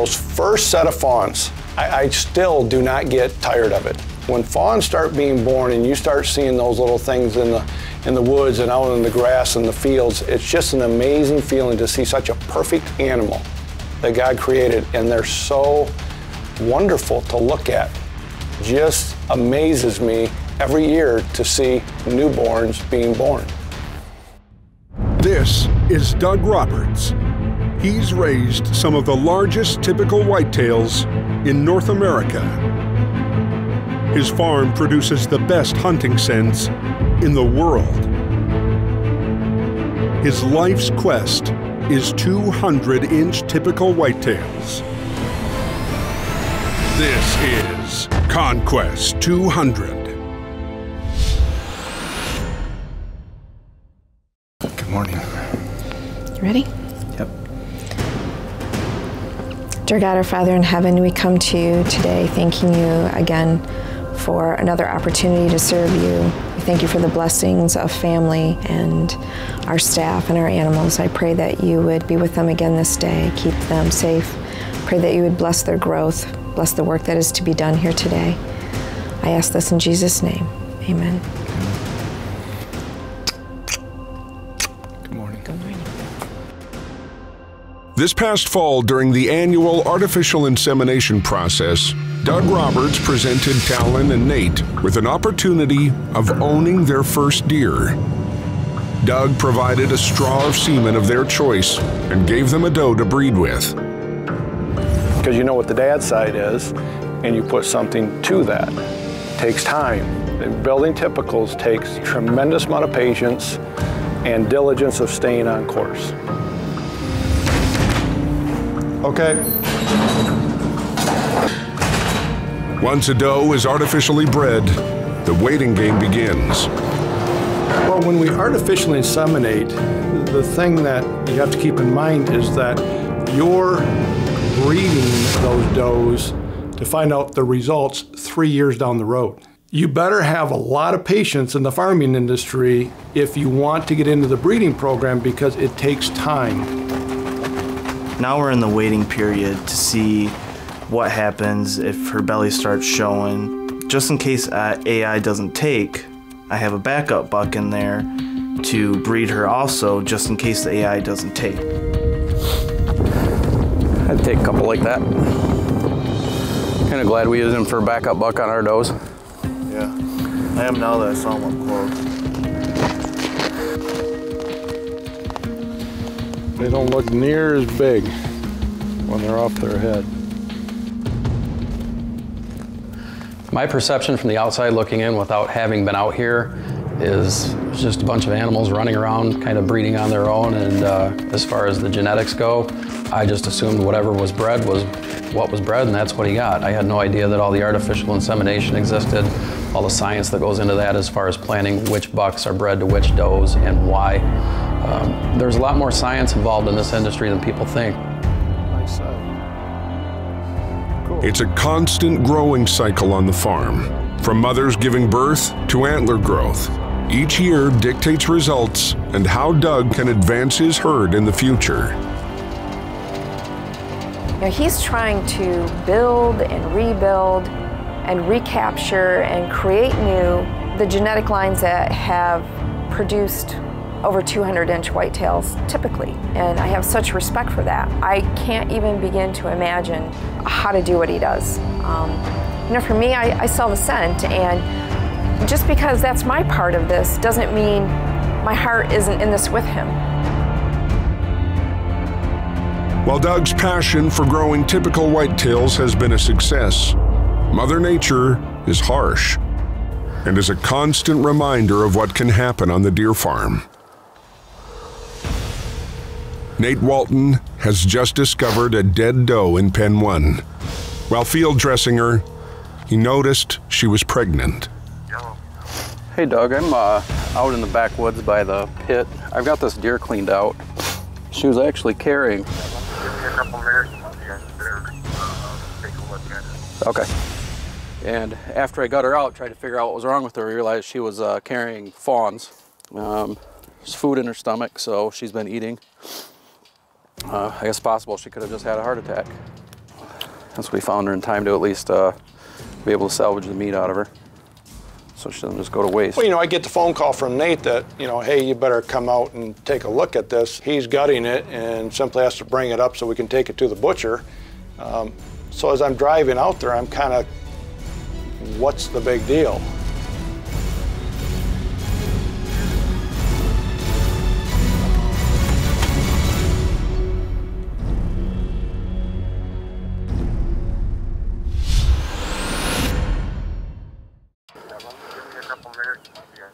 those first set of fawns, I still do not get tired of it. When fawns start being born and you start seeing those little things in the woods and out in the grass and the fields, it's just an amazing feeling to see such a perfect animal that God created, and they're so wonderful to look at. Just amazes me every year to see newborns being born. This is Doug Roberts. He's raised some of the largest typical whitetails in North America. His farm produces the best hunting scents in the world. His life's quest is 200-inch typical whitetails. This is ConQuest 200. Good morning. You ready? Yep. Dear God, our Father in heaven, we come to you today thanking you again for another opportunity to serve you. We thank you for the blessings of family and our staff and our animals. I pray that you would be with them again this day, keep them safe. Pray that you would bless their growth, bless the work that is to be done here today. I ask this in Jesus' name, amen. Good morning. Good morning. This past fall, during the annual artificial insemination process, Doug Roberts presented Talon and Nate with an opportunity of owning their first deer. Doug provided a straw of semen of their choice and gave them a doe to breed with. Because you know what the dad side is, and you put something to that. It takes time. Building typicals takes a tremendous amount of patience and diligence of staying on course. Okay. Once a doe is artificially bred, the waiting game begins. Well, when we artificially inseminate, the thing that you have to keep in mind is that you're breeding those does to find out the results 3 years down the road. You better have a lot of patience in the farming industry if you want to get into the breeding program, because it takes time. Now we're in the waiting period to see what happens if her belly starts showing. Just in case AI doesn't take, I have a backup buck in there to breed her also, just in case the AI doesn't take. I'd take a couple like that. Kind of glad we used him for a backup buck on our does. Yeah, I am now that I saw him up close. They don't look near as big when they're off their head. My perception from the outside looking in without having been out here is just a bunch of animals running around kind of breeding on their own, and as far as the genetics go, I just assumed whatever was bred was what was bred, and that's what he got. I had no idea that all the artificial insemination existed, all the science that goes into that as far as planning which bucks are bred to which does and why. There's a lot more science involved in this industry than people think. It's a constant growing cycle on the farm, from mothers giving birth to antler growth. Each year dictates results and how Doug can advance his herd in the future. You know, he's trying to build and rebuild and recapture and create new the genetic lines that have produced over 200-inch whitetails typically, and I have such respect for that. I can't even begin to imagine how to do what he does. You know, for me, I sell the scent, and just because that's my part of this doesn't mean my heart isn't in this with him. While Doug's passion for growing typical whitetails has been a success, Mother Nature is harsh and is a constant reminder of what can happen on the deer farm. Nate Walton has just discovered a dead doe in Pen 1. While field dressing her, he noticed she was pregnant. Hey Doug, I'm out in the backwoods by the pit. I've got this deer cleaned out. She was actually carrying. Okay. And after I got her out, tried to figure out what was wrong with her, I realized she was carrying fawns. There's food in her stomach, so she's been eating. I guess possible she could have just had a heart attack. That's we found her in time to at least be able to salvage the meat out of her, so she doesn't just go to waste. Well, you know, I get the phone call from Nate that, you know, hey, you better come out and take a look at this. He's gutting it and simply has to bring it up so we can take it to the butcher. So as I'm driving out there, I'm kind of, what's the big deal?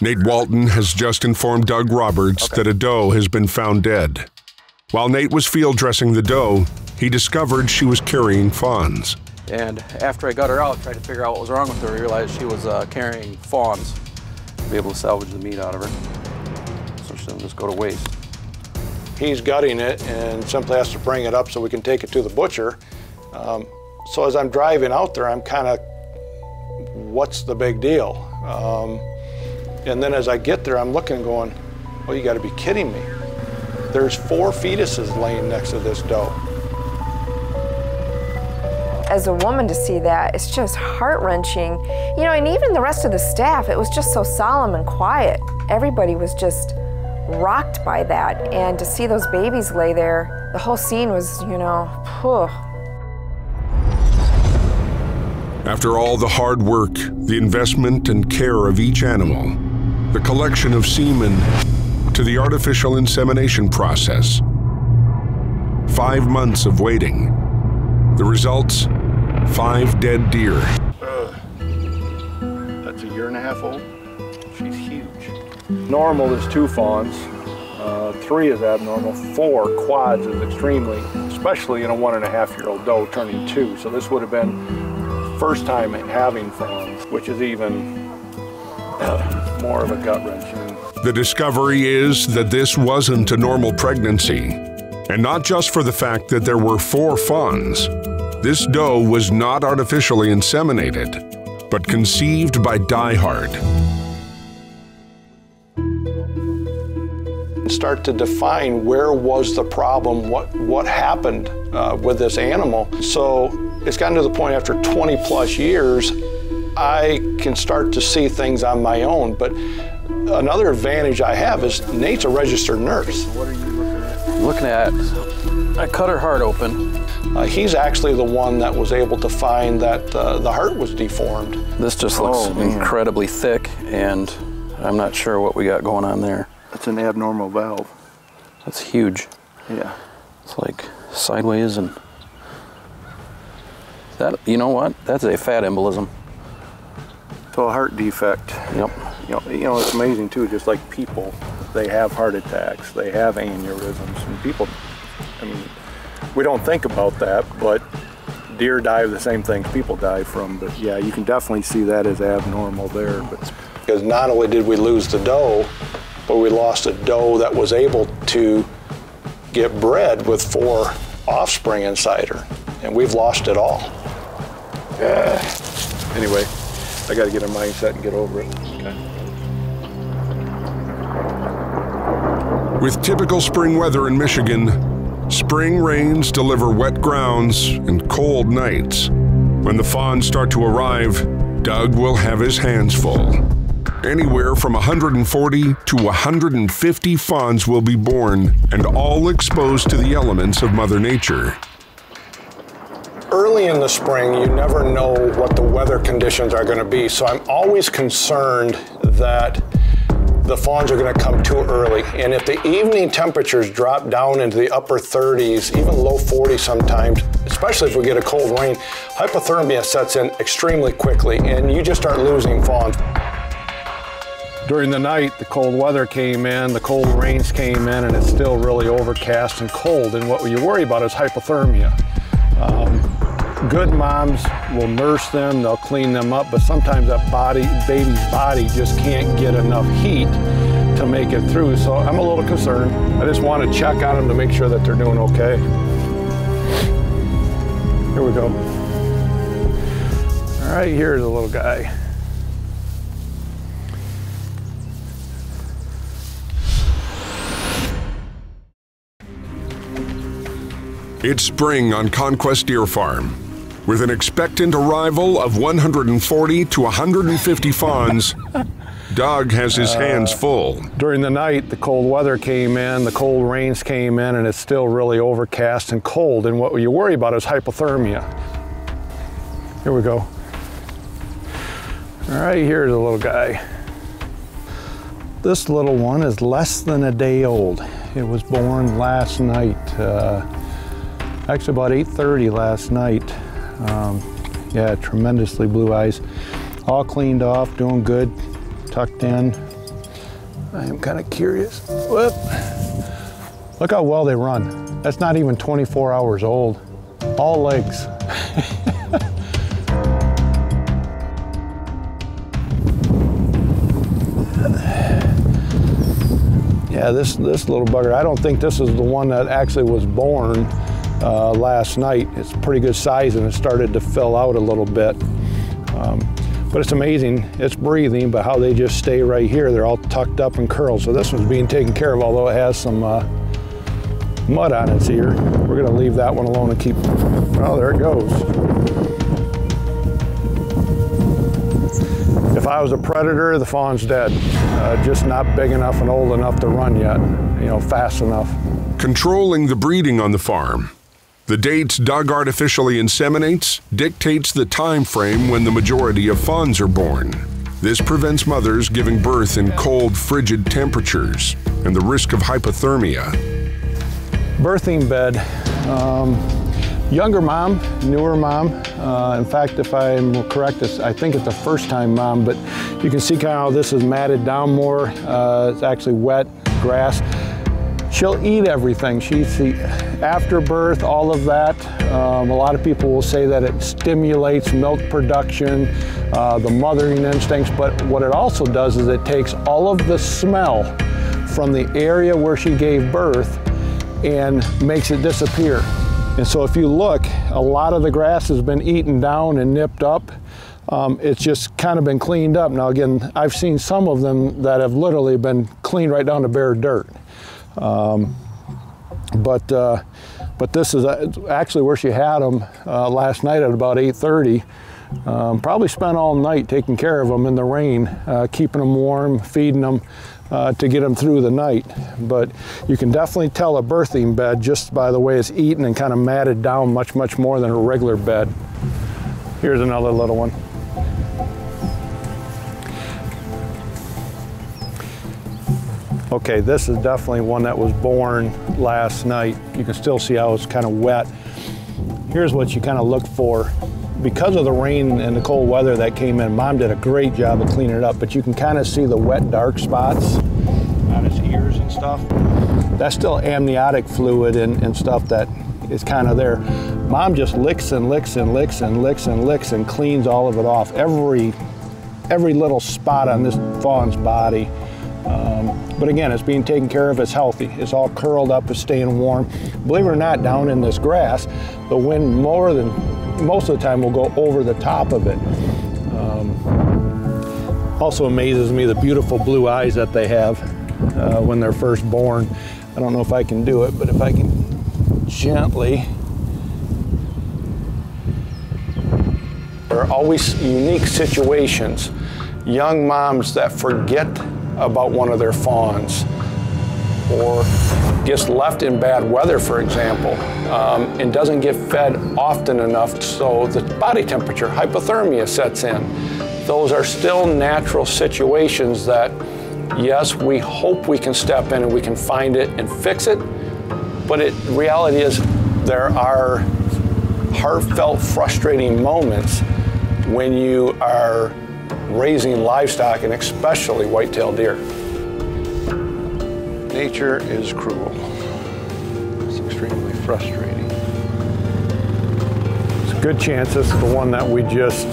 Nate Walton has just informed Doug Roberts that a doe has been found dead. While Nate was field dressing the doe, he discovered she was carrying fawns. And after I got her out, tried to figure out what was wrong with her, I realized she was carrying fawns to be able to salvage the meat out of her, so she doesn't just go to waste. He's gutting it and simply has to bring it up so we can take it to the butcher. So as I'm driving out there, I'm kind of, what's the big deal? And then as I get there, I'm looking and going, well, you got to be kidding me. There's 4 fetuses laying next to this doe. As a woman to see that, it's just heart-wrenching. You know, and even the rest of the staff, it was just so solemn and quiet. Everybody was just rocked by that. And to see those babies lay there, the whole scene was, you know, whew. After all the hard work, the investment and care of each animal, the collection of semen, to the artificial insemination process, 5 months of waiting. The results, 5 dead deer. That's a 1.5 years old. She's huge. Normal is 2 fawns, 3 is abnormal, 4 quads is extremely, especially in a 1.5-year-old doe turning 2. So this would have been first time having fawns, which is even more of a gut-wrenching. The discovery is that this wasn't a normal pregnancy, and not just for the fact that there were 4 fawns. This doe was not artificially inseminated, but conceived by Die Hard. Start to define where was the problem, what happened with this animal. So it's gotten to the point after 20+ years, I can start to see things on my own. But another advantage I have is Nate's a registered nurse. What are you looking at? I cut her heart open. He's actually the one that was able to find that the heart was deformed. This just looks incredibly thick, and I'm not sure what we got going on there. That's an abnormal valve. That's huge. Yeah. It's like sideways, and that, you know what? That's a fat embolism. So a heart defect. Yep. You know, it's amazing too, just like people, they have heart attacks, they have aneurysms, and people, I mean, we don't think about that, but deer die of the same things people die from. But yeah, you can definitely see that as abnormal there. But because not only did we lose the doe, but we lost a doe that was able to get bred with 4 offspring inside her, and we've lost it all. Anyway, I got to get a mindset and get over it. Okay. With typical spring weather in Michigan, spring rains deliver wet grounds and cold nights. When the fawns start to arrive, Doug will have his hands full. Anywhere from 140 to 150 fawns will be born, and all exposed to the elements of Mother Nature. Early in the spring, you never know what the weather conditions are going to be, so I'm always concerned that the fawns are going to come too early. And if the evening temperatures drop down into the upper 30s, even low 40s sometimes, especially if we get a cold rain, hypothermia sets in extremely quickly, and you just start losing fawns. During the night, the cold weather came in, the cold rains came in, and it's still really overcast and cold. And what you worry about is hypothermia. Good moms will nurse them, they'll clean them up, but sometimes that baby's body just can't get enough heat to make it through. So I'm a little concerned. I just want to check on them to make sure that they're doing okay. Here we go. All right, here's a little guy. It's spring on ConQuest Deer Farm. With an expectant arrival of 140 to 150 fawns, Doug has his hands full. During the night, the cold weather came in, the cold rains came in, and it's still really overcast and cold. And what you worry about is hypothermia. Here we go. All right, here's a little guy. This little one is less than a day old. It was born last night, actually about 8:30 last night. Yeah, tremendously blue eyes. All cleaned off, doing good, tucked in. I am kind of curious. Whoop. Look how well they run. That's not even 24 hours old. All legs. Yeah, this little bugger, I don't think this is the one that actually was born last night. It's pretty good size and it started to fill out a little bit. But it's amazing, it's breathing, but how they just stay right here. They're all tucked up and curled. So this one's being taken care of, although it has some mud on its ear. We're gonna leave that one alone and keep, well, there it goes. If I was a predator, the fawn's dead. Just not big enough and old enough to run yet, you know, fast enough. Controlling the breeding on the farm. The dates Doug artificially inseminates dictates the time frame when the majority of fawns are born. This prevents mothers giving birth in cold, frigid temperatures and the risk of hypothermia. Birthing bed. Younger mom, newer mom. In fact, if I'm correct, I think it's a first-time mom, but you can see kind of how this is matted down more. It's actually wet grass. She'll eat everything. After birth, all of that. A lot of people will say that it stimulates milk production, the mothering instincts, but what it also does is it takes all of the smell from the area where she gave birth and makes it disappear. And so if you look, a lot of the grass has been eaten down and nipped up. It's just kind of been cleaned up. Now again, I've seen some of them that have literally been cleaned right down to bare dirt. But this is actually where she had them last night at about 8:30. Probably spent all night taking care of them in the rain, keeping them warm, feeding them to get them through the night. But you can definitely tell a birthing bed just by the way it's eaten and kind of matted down much, much more than a regular bed. Here's another little one. Okay, this is definitely one that was born last night. You can still see how it's kind of wet. Here's what you kind of look for. Because of the rain and the cold weather that came in, Mom did a great job of cleaning it up, but you can kind of see the wet, dark spots on his ears and stuff. That's still amniotic fluid and stuff that is kind of there. Mom just licks and licks and licks and licks and licks and cleans all of it off. Every little spot on this fawn's body. But again, it's being taken care of, it's healthy. It's all curled up, it's staying warm. Believe it or not, down in this grass, the wind most of the time will go over the top of it. Also amazes me the beautiful blue eyes that they have when they're first born. I don't know if I can do it, but if I can gently. There are always unique situations. Young moms that forget about one of their fawns or gets left in bad weather, for example, and doesn't get fed often enough, so the body temperature, hypothermia sets in. Those are still natural situations that, yes, we hope we can step in and we can find it and fix it, but the reality is there are heartfelt, frustrating moments when you are raising livestock, and especially whitetail deer. Nature is cruel. It's extremely frustrating. It's a good chance this is the one that we just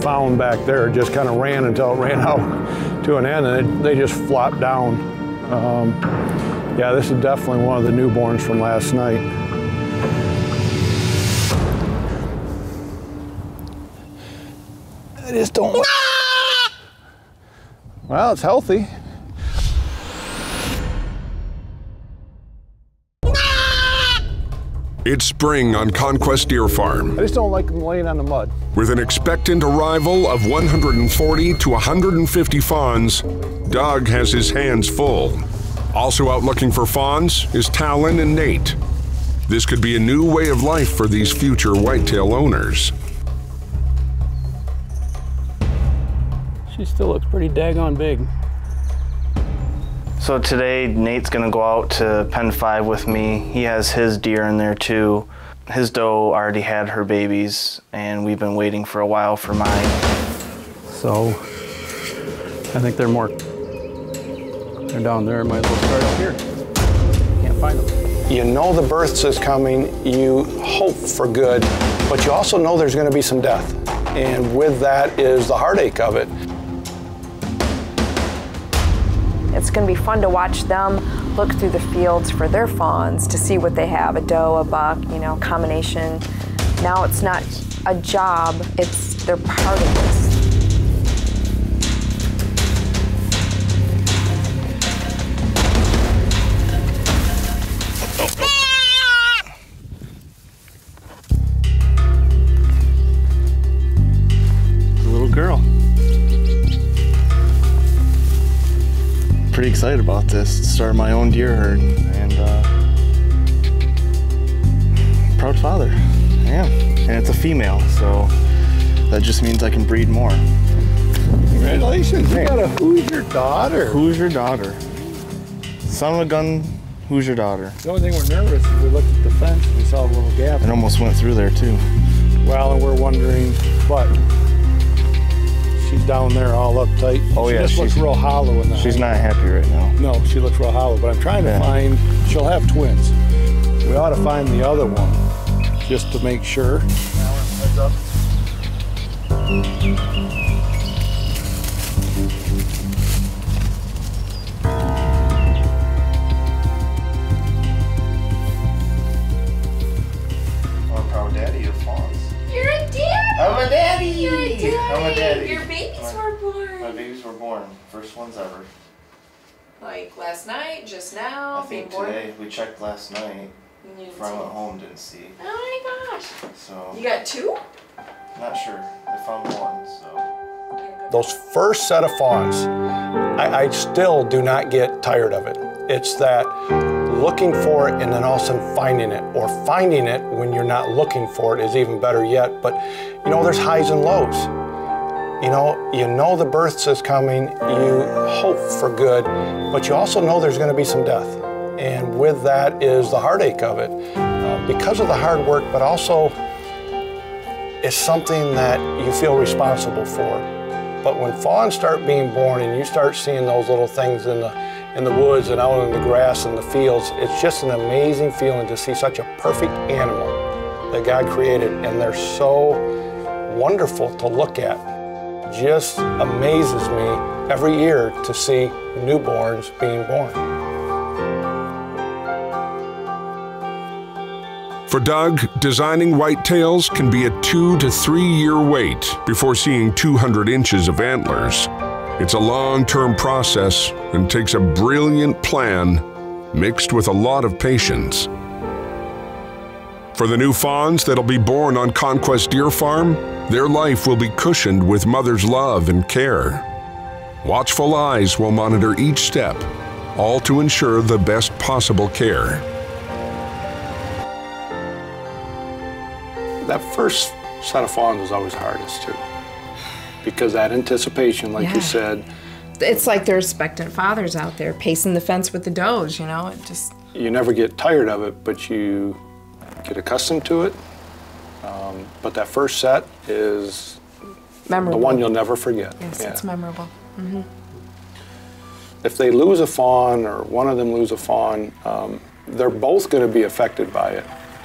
found back there. It just kind of ran until it ran out to an end, and they just flopped down. Yeah, this is definitely one of the newborns from last night. I just don't. Well, it's healthy. It's spring on ConQuest Deer Farm. I just don't like them laying on the mud. With an expectant arrival of 140 to 150 fawns, Doug has his hands full. Also out looking for fawns is Talon and Nate. This could be a new way of life for these future whitetail owners. She still looks pretty daggone big. So today, Nate's gonna go out to pen 5 with me. He has his deer in there too. His doe already had her babies, and we've been waiting for a while for mine. So I think they're down there. Might as well start up here. Can't find them. You know the births is coming, you hope for good, but you also know there's going to be some death. And with that is the heartache of it. It's going to be fun to watch them look through the fields for their fawns to see what they have, a doe, a buck, you know, combination. Now it's not a job, they're part of this. The little girl. Pretty excited about this. To start my own deer herd, and proud father. Yeah, and it's a female, so that just means I can breed more. Congratulations, you got a who's your daughter? Who's your daughter? Son of a gun, who's your daughter? The only thing we're nervous is we looked at the fence and we saw a little gap. It almost went through there too. Well, and we're wondering, but she's down there all uptight. Oh yeah, she just looks real hollow in the She's not happy right now. No, she looks real hollow, but I'm trying to find, she'll have twins. We ought to find the other one, just to make sure. Heads up. I'm a proud daddy of fawns. You're a daddy! I'm a daddy! You're a daddy! I'm a daddy. Your babies were born. My babies were born. First ones ever. Like last night, just now, I think being born. today. We checked last night. And you didn't Before I see went it. home, didn't see. Oh my gosh. So, You got 2? not sure. I found one, so. Those first set of fawns, I still do not get tired of it. It's that looking for it and then all of a sudden finding it, or finding it when you're not looking for it is even better yet. But you know, there's highs and lows. You know the births is coming, you hope for good, but you also know there's going to be some death. And with that is the heartache of it. Because of the hard work, but also it's something that you feel responsible for. But when fawns start being born and you start seeing those little things in the woods and out in the grass and the fields, it's just an amazing feeling to see such a perfect animal that God created, and they're so wonderful to look at. Just amazes me every year to see newborns being born. For Doug, designing whitetails can be a 2 to 3 year wait before seeing 200 inches of antlers. It's a long-term process and takes a brilliant plan mixed with a lot of patience. For the new fawns that'll be born on ConQuest Deer Farm, their life will be cushioned with mother's love and care. Watchful eyes will monitor each step, all to ensure the best possible care. That first set of fawns was always hardest too, because that anticipation, like you said. It's like they're expectant fathers out there pacing the fence with the does, you know, it just. You never get tired of it, but you get accustomed to it. But that first set is Memorable. the one you'll never forget. Yes, it's memorable. Mm-hmm. If they lose a fawn or one of them lose a fawn, they're both going to be affected by it.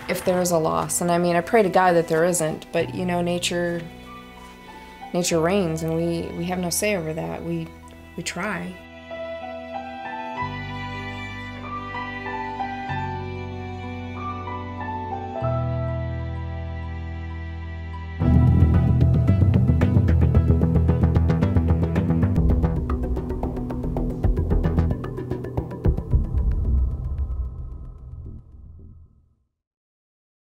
If there is a loss, and I mean, I pray to God that there isn't, but you know, nature reigns, and we have no say over that. We try.